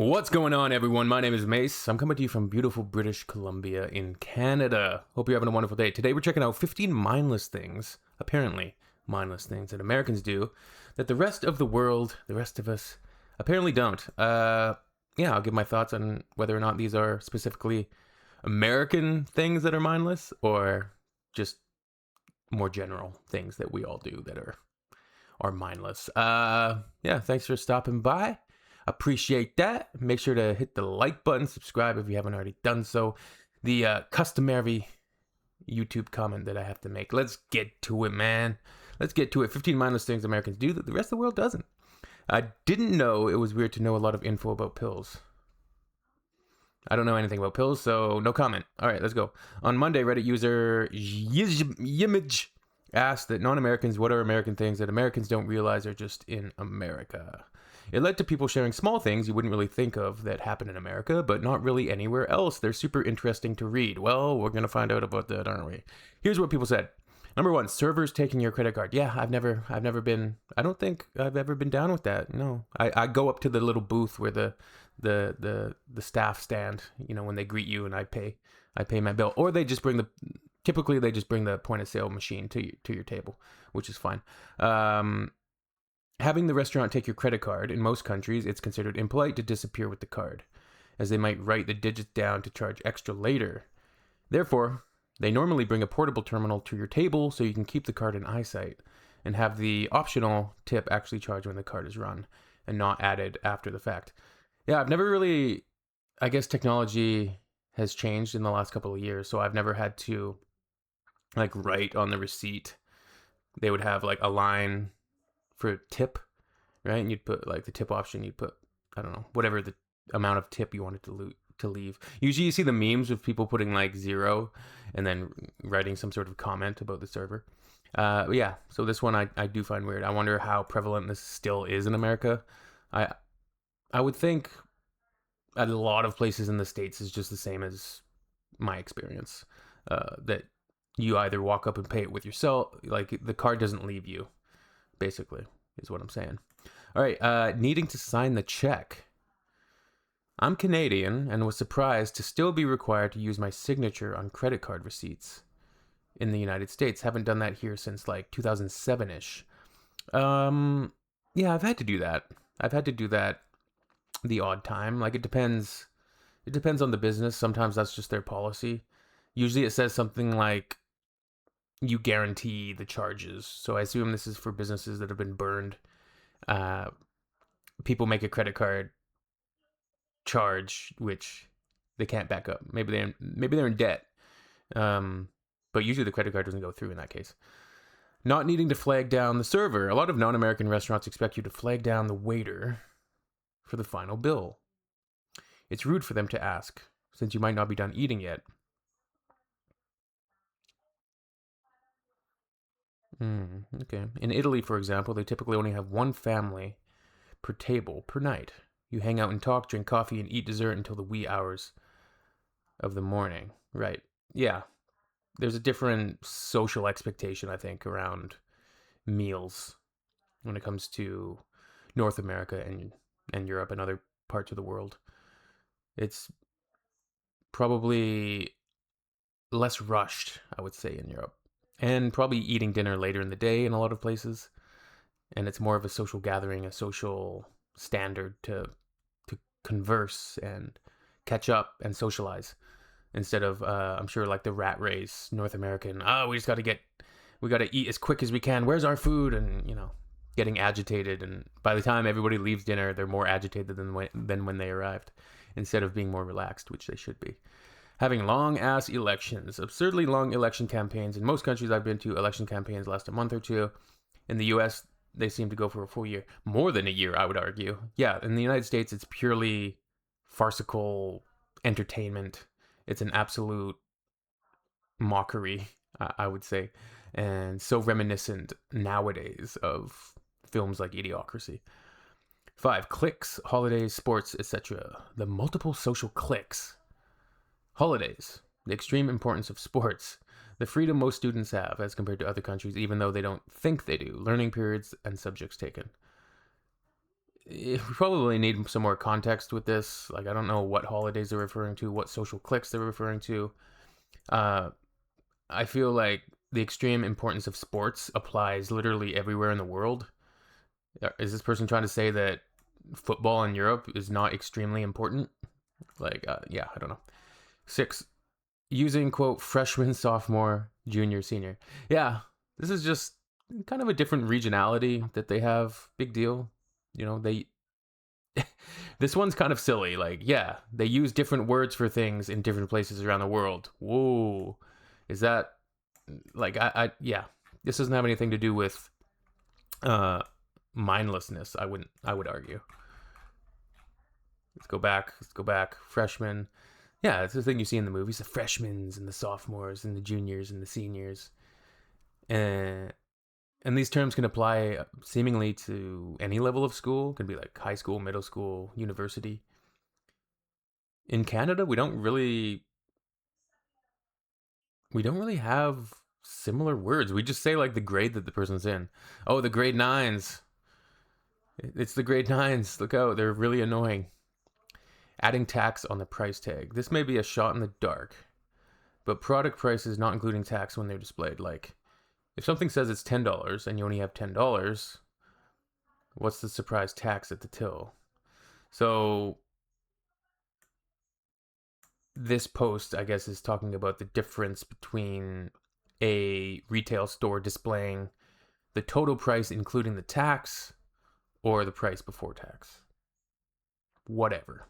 What's going on, everyone? My name is Mace. I'm coming to you from beautiful British Columbia in Canada. Hope you're having a wonderful day. Today we're checking out 15 mindless things, apparently mindless things that Americans do that the rest of the world, the rest of us, apparently don't. I'll give my thoughts on whether or not these are specifically American things that are mindless or just more general things that we all do that are mindless. Thanks for stopping by. Appreciate that. Make sure to hit the like button, subscribe if you haven't already done so. The customary YouTube comment that I have to make. Let's get to it, man. Let's get to it. 15 mindless things Americans do that the rest of the world doesn't. I didn't know it was weird to know a lot of info about pills. I don't know anything about pills, so no comment. All right, let's go. On Monday, Reddit user Yimage asked that non-Americans, what are American things that Americans don't realize are just in America? It led to people sharing small things you wouldn't really think of that happen in America, but not really anywhere else. They're super interesting to read. Well, we're going to find out about that, aren't we? Here's what people said. Number one, servers taking your credit card. Yeah, I don't think I've ever been down with that. No, I go up to the little booth where the staff stand, when they greet you, and I pay my bill. Or typically they just bring the point of sale machine to your table, which is fine. Having the restaurant take your credit card, in most countries, it's considered impolite to disappear with the card, as they might write the digits down to charge extra later. Therefore, they normally bring a portable terminal to your table so you can keep the card in eyesight and have the optional tip actually charged when the card is run and not added after the fact. Yeah, I've never really, I guess technology has changed in the last couple of years, so I've never had to write on the receipt. They would have a line for tip, right? And you'd put the tip option, you'd put, I don't know, whatever the amount of tip you wanted to leave. Usually you see the memes of people putting 0 and then writing some sort of comment about the server. So this one I do find weird. I wonder how prevalent this still is in America. I would think at a lot of places in the States is just the same as my experience, that you either walk up and pay it with yourself, the card doesn't leave you, basically, is what I'm saying. All right, needing to sign the check. I'm Canadian and was surprised to still be required to use my signature on credit card receipts in the United States. Haven't done that here since 2007-ish. I've had to do that. I've had to do that the odd time. It depends on the business. Sometimes that's just their policy. Usually it says something like you guarantee the charges. So I assume this is for businesses that have been burned. People make a credit card charge, which they can't back up. Maybe they're in debt. But usually the credit card doesn't go through in that case. Not needing to flag down the server. A lot of non-American restaurants expect you to flag down the waiter for the final bill. It's rude for them to ask, since you might not be done eating yet. Okay. In Italy, for example, they typically only have one family per table per night. You hang out and talk, drink coffee, and eat dessert until the wee hours of the morning. Right. Yeah. There's a different social expectation, I think, around meals when it comes to North America and Europe and other parts of the world. It's probably less rushed, I would say, in Europe. And probably eating dinner later in the day in a lot of places. And it's more of a social gathering, a social standard to converse and catch up and socialize. Instead of, I'm sure, the rat race, North American, we got to eat as quick as we can. Where's our food? And, getting agitated. And by the time everybody leaves dinner, they're more agitated than when they arrived, instead of being more relaxed, which they should be. Having long-ass elections, absurdly long election campaigns. In most countries I've been to, election campaigns last a month or two. In the U.S., they seem to go for a full year. More than a year, I would argue. Yeah, in the United States, it's purely farcical entertainment. It's an absolute mockery, I would say. And so reminiscent nowadays of films like Idiocracy. 5, cliques, holidays, sports, etc. The multiple social cliques. Holidays, the extreme importance of sports, the freedom most students have as compared to other countries, even though they don't think they do, learning periods and subjects taken. we probably need some more context with this. Like, I don't know what holidays they're referring to, what social cliques they're referring to. I feel like the extreme importance of sports applies literally everywhere in the world. Is this person trying to say that football in Europe is not extremely important? Like, yeah, I don't know. 6, using, quote, freshman, sophomore, junior, senior. Yeah, this is just kind of a different regionality that they have. Big deal. They this one's kind of silly. Like, yeah, they use different words for things in different places around the world. Whoa. Is that like yeah. This doesn't have anything to do with mindlessness, I would argue. Let's go back. Freshmen. Yeah, it's the thing you see in the movies, the freshmen and the sophomores and the juniors and the seniors. And these terms can apply seemingly to any level of school. It can be like high school, middle school, university. In Canada, we don't really have similar words. We just say like the grade that the person's in. Oh, the grade 9s. It's the grade 9s. Look out, they're really annoying. Adding tax on the price tag. This may be a shot in the dark, but product prices not including tax when they're displayed. Like, if something says it's $10 and you only have $10, what's the surprise tax at the till? So this post, I guess, is talking about the difference between a retail store displaying the total price including the tax or the price before tax. Whatever.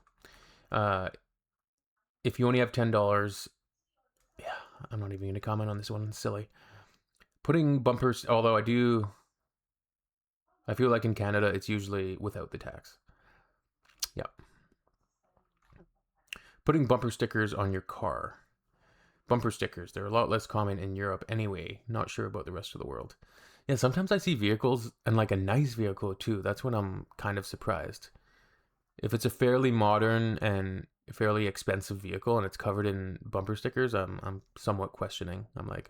If you only have $10, yeah, I'm not even going to comment on this one. It's silly. Putting bumpers, although I feel like in Canada it's usually without the tax. Yeah. Putting bumper stickers on your car. Bumper stickers, they're a lot less common in Europe anyway. Not sure about the rest of the world. Yeah, sometimes I see vehicles, and like a nice vehicle too. That's when I'm kind of surprised. If it's a fairly modern and fairly expensive vehicle and it's covered in bumper stickers, I'm somewhat questioning. I'm like,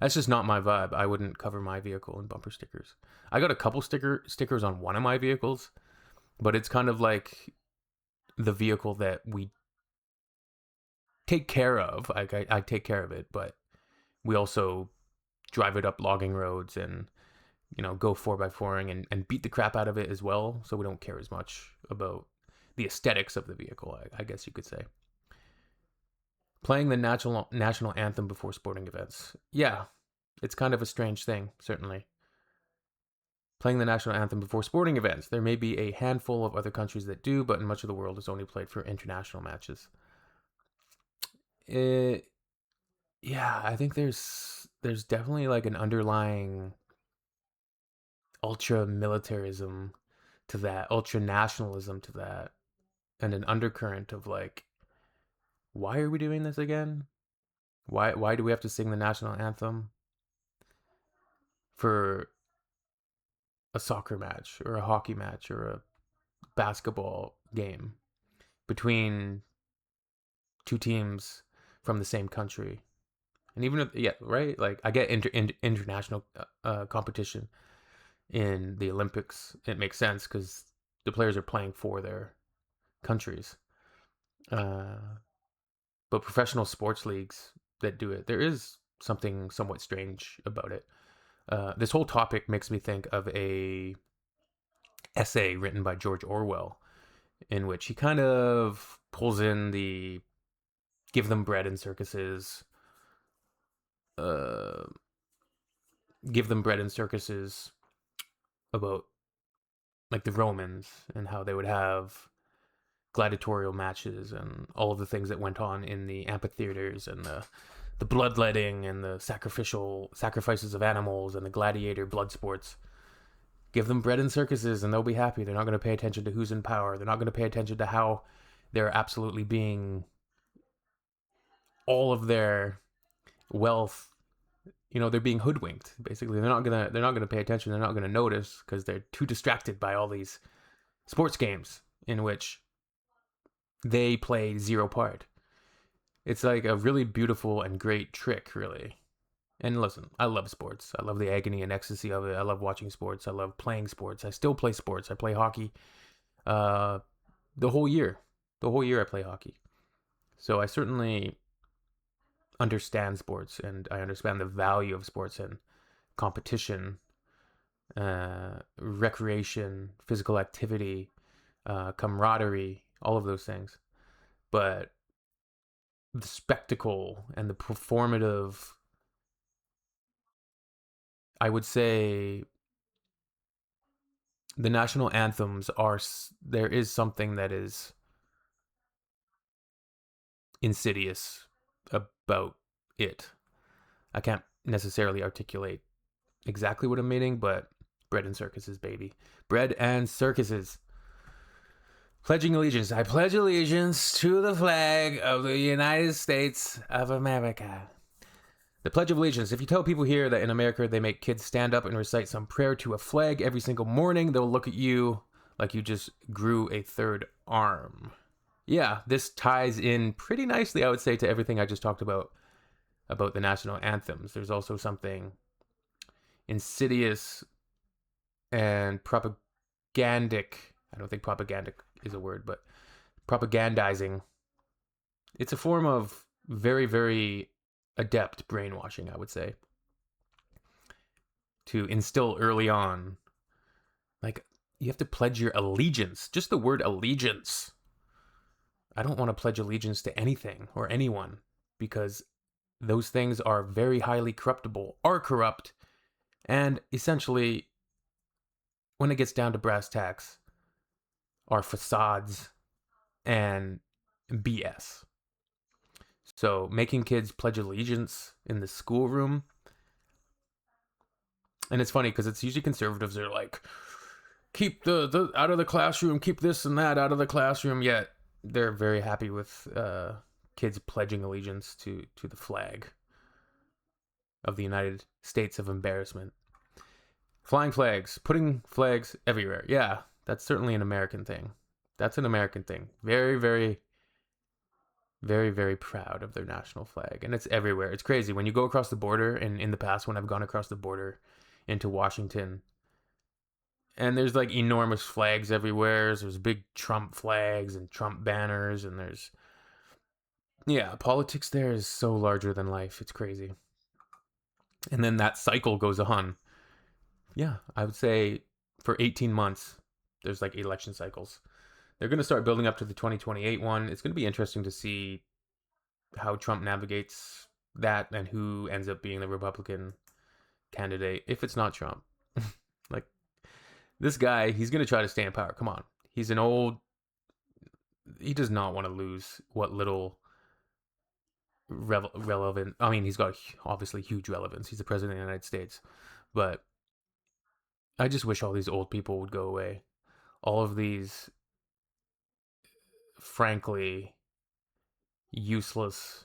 that's just not my vibe. I wouldn't cover my vehicle in bumper stickers. I got a couple stickers on one of my vehicles, but it's kind of like the vehicle that we take care of. I take care of it, but we also drive it up logging roads and go 4x4ing and beat the crap out of it as well. So we don't care as much about the aesthetics of the vehicle, I guess you could say. Playing the national anthem before sporting events. Yeah, it's kind of a strange thing, certainly. Playing the national anthem before sporting events. There may be a handful of other countries that do, but in much of the world it's only played for international matches. Yeah, I think there's definitely like an underlying ultra militarism to that, ultra nationalism to that, and an undercurrent of like, why are we doing this again? Why do we have to sing the national anthem for a soccer match or a hockey match or a basketball game between two teams from the same country? And even if, yeah, right, like I get international competition in the Olympics. It makes sense because the players are playing for their countries. But professional sports leagues that do it, there is something somewhat strange about it. This whole topic makes me think of a essay written by George Orwell, in which he kind of pulls in the give them bread in circuses, about like the Romans and how they would have gladiatorial matches and all of the things that went on in the amphitheaters and the bloodletting and the sacrifices of animals and the gladiator blood sports. Give them bread and circuses and they'll be happy. They're not going to pay attention to who's in power. They're not going to pay attention to how they're absolutely being all of their wealth, they're being hoodwinked. Basically, they're not gonna pay attention. They're not gonna notice because they're too distracted by all these sports games in which they play zero part. It's like a really beautiful and great trick, really. And listen, I love sports. I love the agony and ecstasy of it. I love watching sports. I love playing sports. I still play sports. I play hockey uh, the whole year. The whole year I play hockey. So I certainly understand sports, and I understand the value of sports and competition, recreation, physical activity, camaraderie, all of those things. But the spectacle and the performative, I would say the national anthems are, there is something that is insidious about it. I can't necessarily articulate exactly what I'm meaning, but bread and circuses, baby. Bread and circuses. Pledging allegiance. I pledge allegiance to the flag of the United States of America. The Pledge of Allegiance. If you tell people here that in America they make kids stand up and recite some prayer to a flag every single morning, they'll look at you like you just grew a third arm. Yeah, this ties in pretty nicely, I would say, to everything I just talked about the national anthems. There's also something insidious and propagandic. I don't think propagandic is a word, but propagandizing. It's a form of very, very adept brainwashing, I would say, to instill early on. Like, you have to pledge your allegiance. Just the word allegiance. I don't want to pledge allegiance to anything or anyone, because those things are very highly corruptible, are corrupt, and essentially, when it gets down to brass tacks, are facades and BS. So making kids pledge allegiance in the schoolroom, and it's funny because it's usually conservatives that are like, keep the out of the classroom, keep this and that out of the classroom, yet they're very happy with kids pledging allegiance to the flag of the United States of embarrassment. Flying flags, putting flags everywhere. Yeah, that's certainly an American thing. That's an American thing. Very, very, very, very proud of their national flag. And it's everywhere. It's crazy. When you go across the border, and in the past when I've gone across the border into Washington, and there's like enormous flags everywhere. There's big Trump flags and Trump banners, and there's, yeah, politics there is so larger than life. It's crazy. And then that cycle goes on. Yeah, I would say for 18 months, there's like election cycles. They're going to start building up to the 2028 one. It's going to be interesting to see how Trump navigates that and who ends up being the Republican candidate if it's not Trump. Like, this guy, he's going to try to stay in power. Come on. He's an old... He does not want to lose what little relevant... I mean, he's got obviously huge relevance. He's the president of the United States. But I just wish all these old people would go away. All of these, frankly, useless,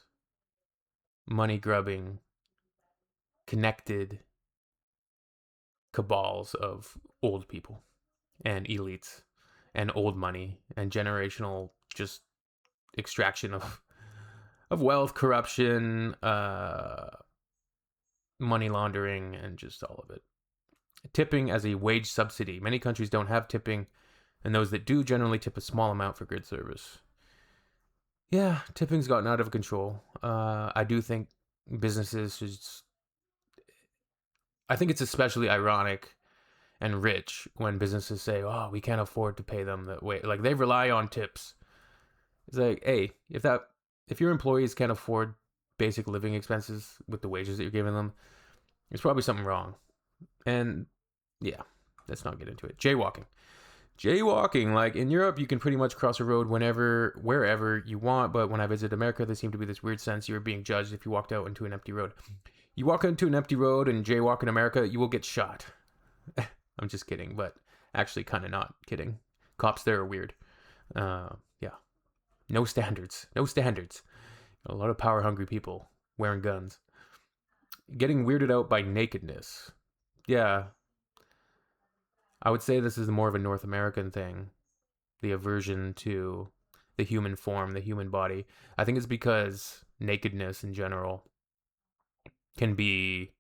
money-grubbing, connected cabals of old people and elites and old money and generational just extraction of wealth, corruption, money laundering, and just all of it. Tipping as a wage subsidy. Many countries don't have tipping, and those that do generally tip a small amount for good service. Yeah, tipping's gotten out of control. I do think businesses should... I think it's especially ironic and rich when businesses say, "Oh, we can't afford to pay them that way." Like, they rely on tips. It's like, hey, if your employees can't afford basic living expenses with the wages that you're giving them, there's probably something wrong. And yeah, let's not get into it. Jaywalking, like in Europe, you can pretty much cross a road whenever, wherever you want. But when I visit America, there seemed to be this weird sense you were being judged if you walked out into an empty road. You walk into an empty road and jaywalk in America, you will get shot. I'm just kidding, but actually kind of not kidding. Cops there are weird. Yeah. No standards. A lot of power-hungry people wearing guns. Getting weirded out by nakedness. Yeah. I would say this is more of a North American thing. The aversion to the human form, the human body. I think it's because nakedness in general can be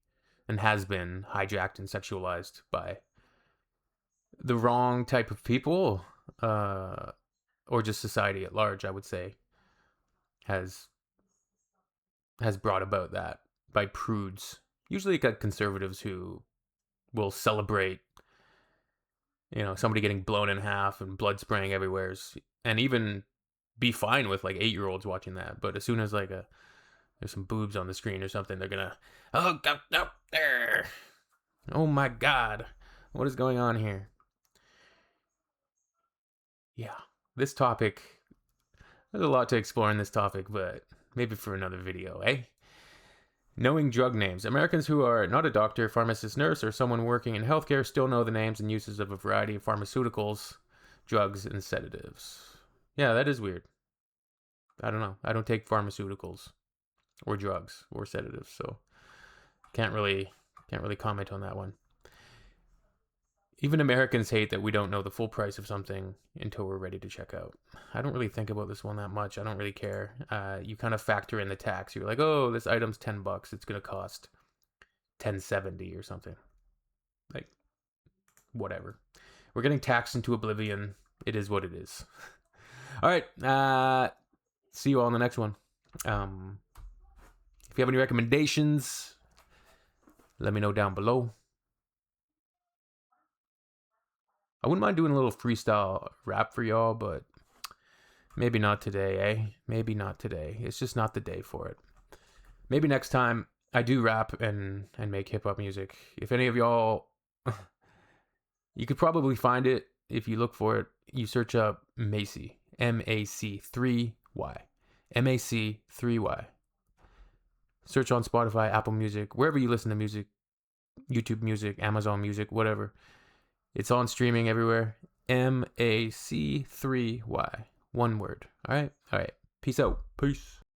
and has been hijacked and sexualized by the wrong type of people. or just society at large, I would say, has brought about that by prudes. Usually, got conservatives who will celebrate, somebody getting blown in half and blood spraying everywhere, and even be fine with like 8-year-olds watching that. But as soon as there's some boobs on the screen or something, they're gonna, oh god, no, there, oh my god, what is going on here? Yeah, this topic. There's a lot to explore in this topic, but maybe for another video, eh? Knowing drug names. Americans who are not a doctor, pharmacist, nurse, or someone working in healthcare still know the names and uses of a variety of pharmaceuticals, drugs, and sedatives. Yeah, that is weird. I don't know. I don't take pharmaceuticals or drugs or sedatives, so can't really comment on that one. Even Americans hate that we don't know the full price of something until we're ready to check out. I don't really think about this one that much. I don't really care. You kind of factor in the tax. You're like, oh, this item's $10. It's gonna cost $10.70 or something. Like, whatever. We're getting taxed into oblivion. It is what it is. All right. See you all in the next one. If you have any recommendations, let me know down below. I wouldn't mind doing a little freestyle rap for y'all, but maybe not today, eh? Maybe not today. It's just not the day for it. Maybe next time I do rap and make hip-hop music. If any of y'all... you could probably find it if you look for it. You search up Macy. M-A-C-3-Y. M-A-C-3-Y. Search on Spotify, Apple Music, wherever you listen to music. YouTube Music, Amazon Music, whatever. It's on streaming everywhere. M-A-C-3-Y. One word. All right? All right. Peace out. Peace.